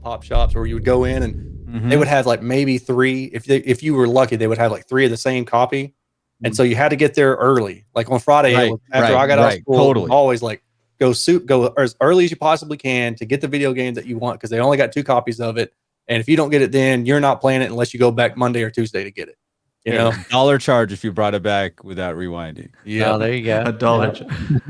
pop shops where you would go in and they would have like maybe 3. If you were lucky, they would have like 3 of the same copy. And so you had to get there early. Like on Friday, after I got out of school, always like go as early as you possibly can to get the video game that you want because they only got 2 copies of it. And if you don't get it then, you're not playing it unless you go back Monday or Tuesday to get it. You know, $1 charge if you brought it back without rewinding. Yeah, oh, there you go. $1.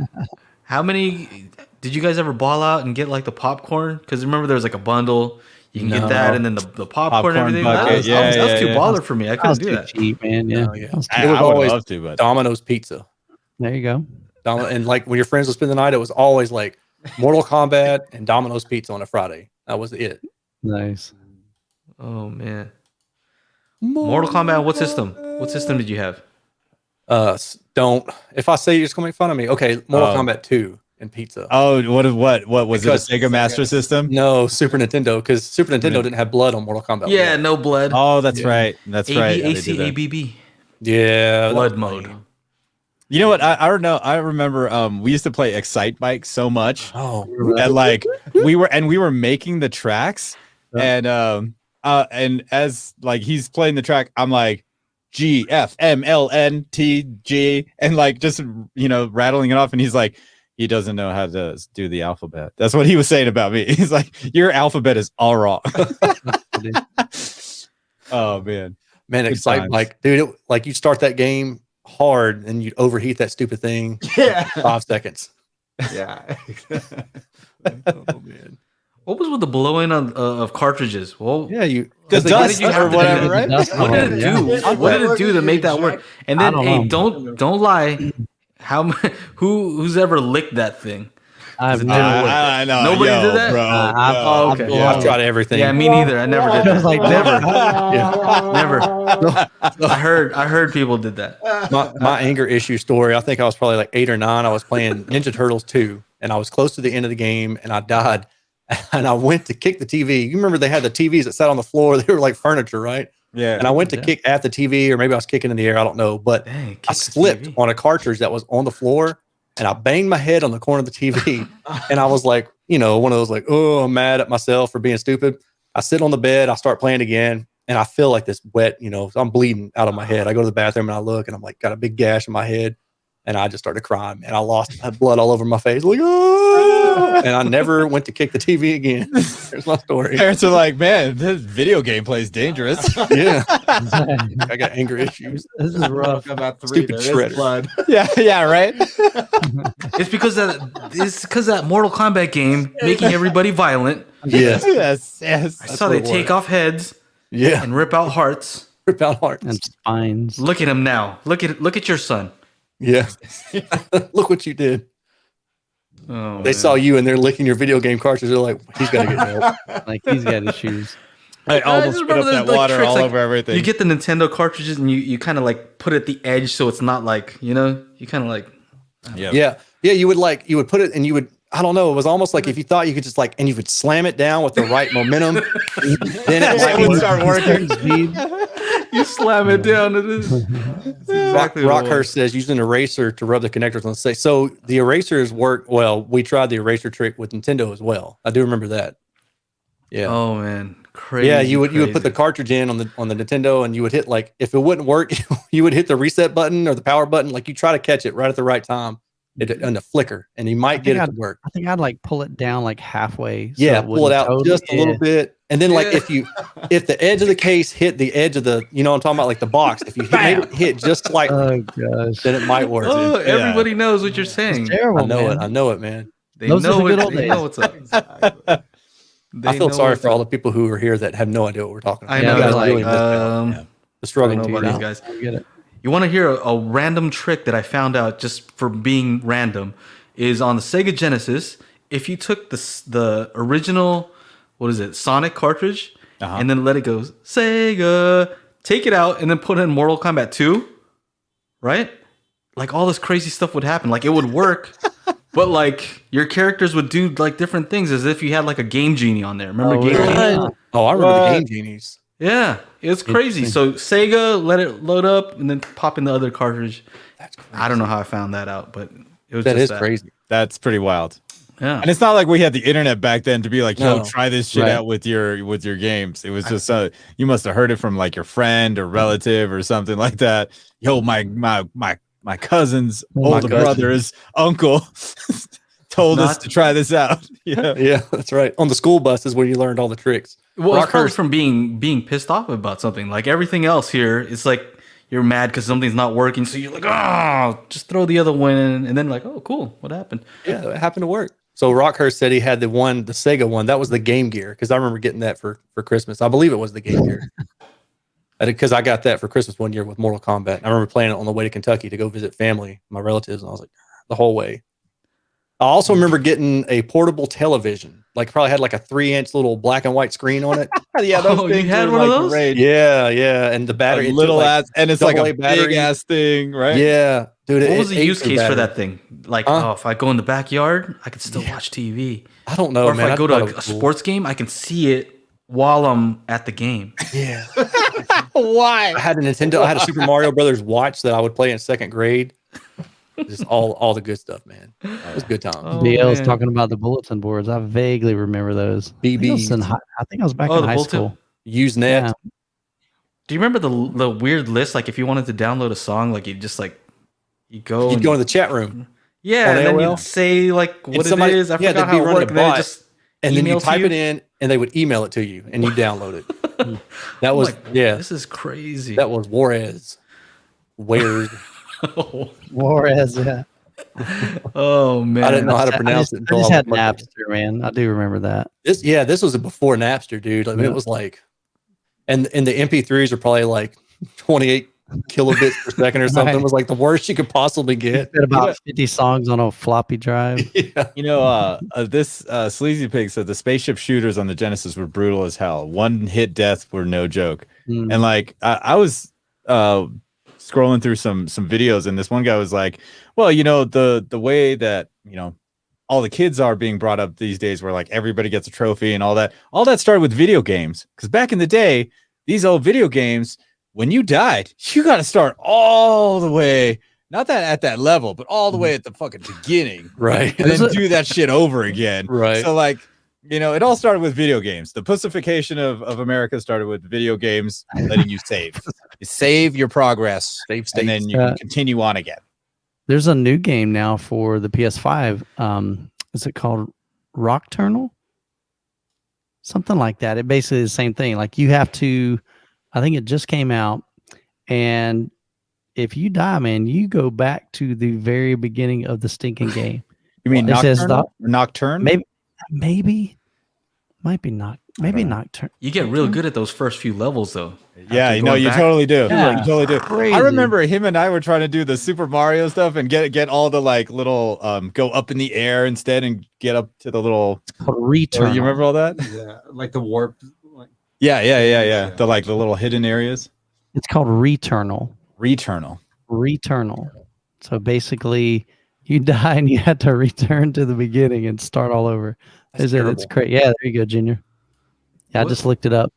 How many did you guys ever ball out and get like the popcorn? Because remember, there was like a bundle. You can get that, and then the popcorn and everything. That was too baller for me. I couldn't do that. Cheap, man. Yeah, it was always Domino's Pizza. There you go. And like when your friends would spend the night, it was always like Mortal Kombat and Domino's Pizza on a Friday. That was it. Nice. Oh man. Mortal Kombat. What system? What system did you have? Don't. If I say you're just gonna make fun of me, okay. Mortal Kombat 2 and pizza. Oh, what was it? A Sega Master System? No, Super Nintendo, because Super Nintendo didn't have blood on Mortal Kombat. Yeah, no blood. Oh, that's right. That's right. ACABB. Yeah, blood mode. You know what? I don't know. I remember we used to play Excite Bike so much. Oh, and like we were making the tracks, and as like he's playing the track, I'm like G F M L N T G, and like just rattling it off, and he's like, he doesn't know how to do the alphabet. That's what he was saying about me. He's like, your alphabet is all wrong. Oh man, Excite Bike, dude. Like you start that game hard and you'd overheat that stupid thing. Yeah, 5 seconds. Yeah. Oh man. What was with the blowing of cartridges? Well, yeah, the dust or whatever, right? What did it do? What did it do to make that work? And then, don't lie. Who's ever licked that thing? I've I know. Nobody did that, bro. Okay. I've tried everything. Yeah, me neither. I never did that. Like Never. I heard people did that. My anger issue story. I think I was probably like 8 or 9. I was playing Ninja Turtles 2, and I was close to the end of the game, and I died. And I went to kick the TV. You remember they had the TVs that sat on the floor. They were like furniture, right? Yeah. And I went to kick at the TV, or maybe I was kicking in the air. I don't know. But I slipped on a cartridge that was on the floor, and I banged my head on the corner of the TV. And I was like, one of those like, oh, I'm mad at myself for being stupid. I sit on the bed. I start playing again. And I feel like this wet, so I'm bleeding out of my head. I go to the bathroom and I look, and I'm like, got a big gash in my head. And I just started crying, and I had blood all over my face. Like, oh! And I never went to kick the TV again. Here's my story. Parents are like, man, this video game play is dangerous. Yeah. I got anger issues. This is rough. About 3. Stupid shredder. Blood. Yeah, right. It's because that Mortal Kombat game making everybody violent. Yes. I saw they take off heads. Yeah. And rip out hearts. Rip out hearts. And spines. Look at him now. Look at your son. Yeah. Look what you did. Oh, they saw you and they're licking your video game cartridge. They're like, he's got to get help. Like he's got issues. I almost spit up that water all over everything. You get the Nintendo cartridges and you kind of like put it at the edge so it's not like, you kind of like. Yeah. You would put it and you would, I don't know. It was almost like if you thought you could just and you would slam it down with the right momentum, then it would start working. You slam it down. It is exactly Rockhurst says use an eraser to rub the connectors on the safe. So the erasers work well. We tried the eraser trick with Nintendo as well. I do remember that. Yeah. Oh man, crazy. Yeah, you would put the cartridge in on the Nintendo, and you would hit if it wouldn't work, you would hit the reset button or the power button. Like you try to catch it right at the right time. On the flicker, and you might get it to work. I think I'd pull it down halfway. So pull it out just a little bit, and then if the edge of the case hit the edge of the, I'm talking about the box. If you hit just oh gosh, then it might work. Oh, everybody knows what you're saying. It's terrible, I know it, man. They know what's up. I feel sorry for all the people who are here that have no idea what we're talking about. I know, the struggling these guys. I get it. You want to hear a random trick that I found out just for being random is on the Sega Genesis. If you took the original, Sonic cartridge, and then let it go, Sega, take it out and then put in Mortal Kombat 2, right? All this crazy stuff would happen. It would work, but your characters would do different things as if you had a Game Genie on there. Remember Game Genie? Oh, I remember the Game Genies. Yeah, it's crazy. So Sega, let it load up and then pop in the other cartridge. That's crazy. I don't know how I found that out, but it was that is crazy. That's pretty wild. Yeah. And it's not like we had the internet back then to be like, yo, No. try this shit Right. out with your games. It was just you must have heard it from like your friend or relative or something like that. Yo, my cousin's older brother's uncle told us to try this out. Yeah. Yeah, that's right. On the school bus is where you learned all the tricks. Well, it's probably from being pissed off about something. Like everything else here, it's like you're mad because something's not working, so you're like, oh, just throw the other one in, and then like, oh, cool, what happened? Yeah, it happened to work. So Rockhurst said he had the Sega one. That was the Game Gear, because I remember getting that for Christmas. I believe it was the Game Gear. Because I got that for Christmas one year with Mortal Kombat. I remember playing it on the way to Kentucky to go visit family, my relatives, and I was like, the whole way. I also remember getting a portable television, like probably had like a 3-inch little black and white screen on it. Yeah, those things you had were one of like those? great. Yeah, and the battery, Little ass, and it's like a battery. big ass thing, right? Yeah, dude. What was the use case for battery. that thing? Like, oh, if I go in the backyard, I could still watch TV. I don't know, Or if man. I go to a cool. sports game, I can see it while I'm at the game. Yeah. Why? I had a Nintendo. I had a Super Mario Brothers watch that I would play in 2nd grade. Just all the good stuff, man. It was good times. Oh, BL was man. talking about the bulletin boards. I vaguely remember those. BBs. I think I was back Oh, in the high bulletin? school. Usenet. Yeah. Do you remember the weird list? Like, if you wanted to download a song, like you just like you go. You'd go in the chat room. Yeah, on and then AOL? you'd say like what somebody- it is. I yeah, forgot they'd be how it running worked. a Then it bot, just And then you email to type you? it in, and they would email it to you, and you download it. That I'm was like, this is crazy. That was Juarez. Weird. Juarez, yeah. Oh man, I didn't know how to pronounce it I until just I had was Napster, man. I do remember that. This was before Napster, dude. I mean, it was like, and the MP3s are probably like 28 kilobits per second or something. Right. It was like the worst you could possibly get. Fit about 50 songs on a floppy drive. Yeah. You know, this Sleazy Pig said the spaceship shooters on the Genesis were brutal as hell. One hit deaths were no joke. Mm. And like I was scrolling through some videos, and this one guy was like, well, you know, the way that, you know, all the kids are being brought up these days where like everybody gets a trophy and all that started with video games. Because back in the day, these old video games, when you died, you got to start all the way, not that at that level, but all the way at the fucking beginning. Right. And then do that shit over again. Right. So like, you know, it all started with video games. The pussification of America started with video games letting you save. You save your progress, Save and then you can continue on again. There's a new game now for the PS5. Is it called Rockturnal? Something like that. It basically is the same thing. Like you have to, I think it just came out, and if you die, man, you go back to the very beginning of the stinking game. You mean It says Nocturne? Maybe, might be not. Maybe Nocturne. You get real good at those first few levels, though. Yeah, After you know, going you back. totally do. Yeah. You totally do. Crazy. I remember him and I were trying to do the Super Mario stuff and get all the like little go up in the air instead and get up to the little Called Return. You remember all that? Yeah, like the warp. Like, Yeah. The like the little hidden areas. It's called Returnal. Returnal. So basically, you die and you have to return to the beginning and start all over. That's It's great. Yeah, there you go, Junior. Yeah, What? I just looked it up.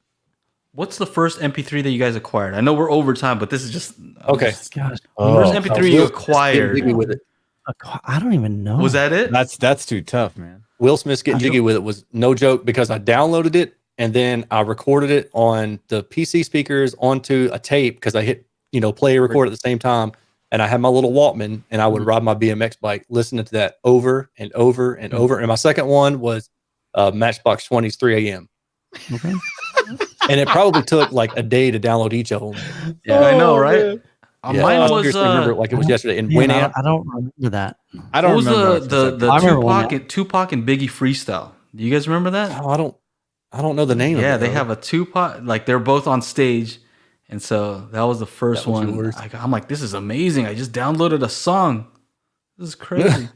What's the first MP3 that you guys acquired? I know we're over time, but this is just Okay. Gosh, First MP3 you Will acquired. Smith's getting jiggy with it. I don't even know. Was that it? That's too tough, man. Will Smith's getting jiggy with it was no joke, because I downloaded it and then I recorded it on the PC speakers onto a tape, because I hit, play and record at the same time. And I had my little Walkman, and I would ride my BMX bike listening to that over and over and over. And my second one was Matchbox 20's 3 a.m. Okay. And it probably took like a day to download each of them. Yeah, I know, right? Man. Yeah, Mine I was seriously remember it like it was yesterday. And Man, Winamp, I don't remember that. I What don't was remember. the I remember one Tupac and Biggie freestyle? Do you guys remember that? oh, I don't know the name of it. Yeah, they though. have a Tupac, like they're both on stage. And so that was the first That was one. yours. I'm like, this is amazing. I just downloaded a song. This is crazy.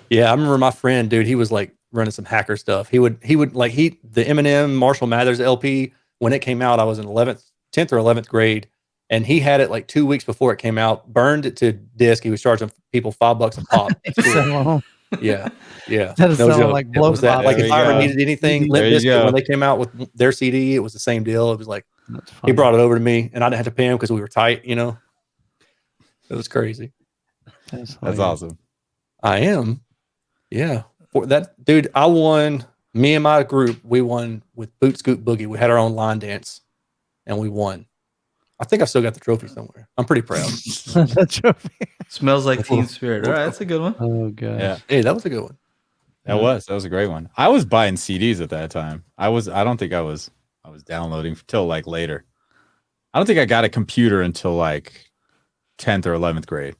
Yeah, I remember my friend, dude, he was like running some hacker stuff. He would like the Eminem Marshall Mathers LP, when it came out, I was in 10th or 11th grade, and he had it like 2 weeks before it came out, burned it to disc. He was charging people $5 a pop. So, Yeah. That sound joke. like It was that. blow-pop. Like There if you I ever go. needed anything, There Limp you Bizkit, go. when they came out with their CD, it was the same deal. It was like That's he funny. brought it over to me, and I didn't have to pay him because we were tight. It was crazy. That's That's hilarious. awesome. I am. Yeah. for that dude, I won. Me and my group, we won with Boot Scoot Boogie. We had our own line dance, and we won. I think I still got the trophy somewhere. I'm pretty proud. The trophy. Smells like team spirit. All right, that's a good one. Oh god. Yeah, Hey, that was a good one. that was a great one. I was buying CDs at that time. I don't think I was downloading till like later. I don't think I got a computer until like 10th or 11th grade.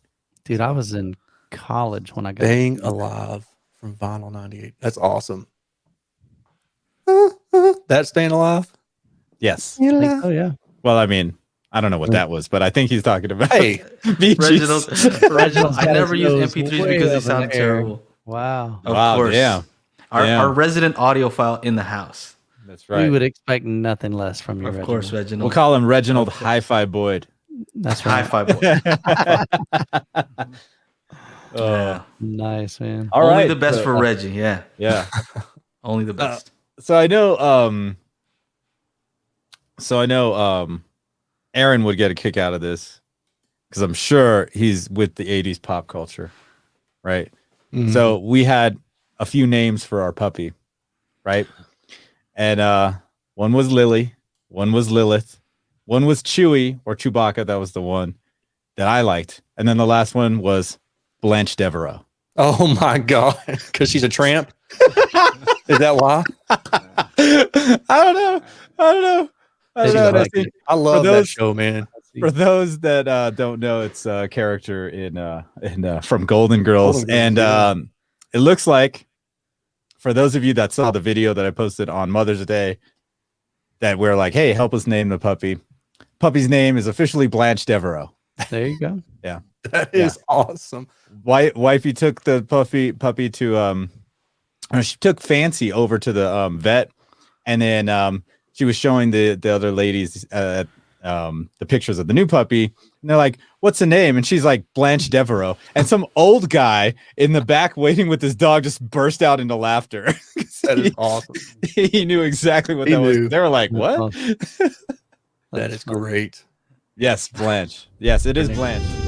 Dude, I was in college when I got Staying Alive from Vinyl 98. That's awesome. That's Staying Alive? Yes. I think so, yeah. Well, I mean, I don't know what that was, but I think he's talking about. Hey, Bee Gees. Reginald, I never use Nose MP3s way because up they in sound the air. terrible. Wow. Of Wow, course. yeah. Our resident audiophile in the house. That's right. We would expect nothing less from you, Of Reginald. course, Reginald. We'll call him Reginald Hi-Fi Boyd. That's right. Hi-Fi boy. Yeah. Nice, man. All Only right, the best for Reggie. Yeah. Yeah. Only the best. So I know Aaron would get a kick out of this because I'm sure he's with the 80s pop culture, right? Mhm. So we had a few names for our puppy, right? And one was Lily, one was Lilith, one was Chewie or Chewbacca. That was the one that I liked. And then the last one was Blanche Devereaux. Oh my God. Because she's a tramp? Is that why? I don't know. She's And I like think it. I love that those- show, man. for those that don't know, it's a character in from Golden Girls. Golden Girls, And yeah. it looks like, for those of you that saw the video that I posted on Mother's Day, that we're like, hey, help us name the puppy. Puppy's name is officially Blanche Devereaux. There you go. That is awesome. Wifey took the puppy to she took Fancy over to the vet, and then she was showing the other ladies the pictures of the new puppy, and they're like, what's the name? And she's like, Blanche Devereaux. And some old guy in the back waiting with his dog just burst out into laughter. That is awesome. He knew exactly what He that was. knew. They were like, That's what? awesome. That is great. Yes, Blanche. Yes, it is Blanche. Yes.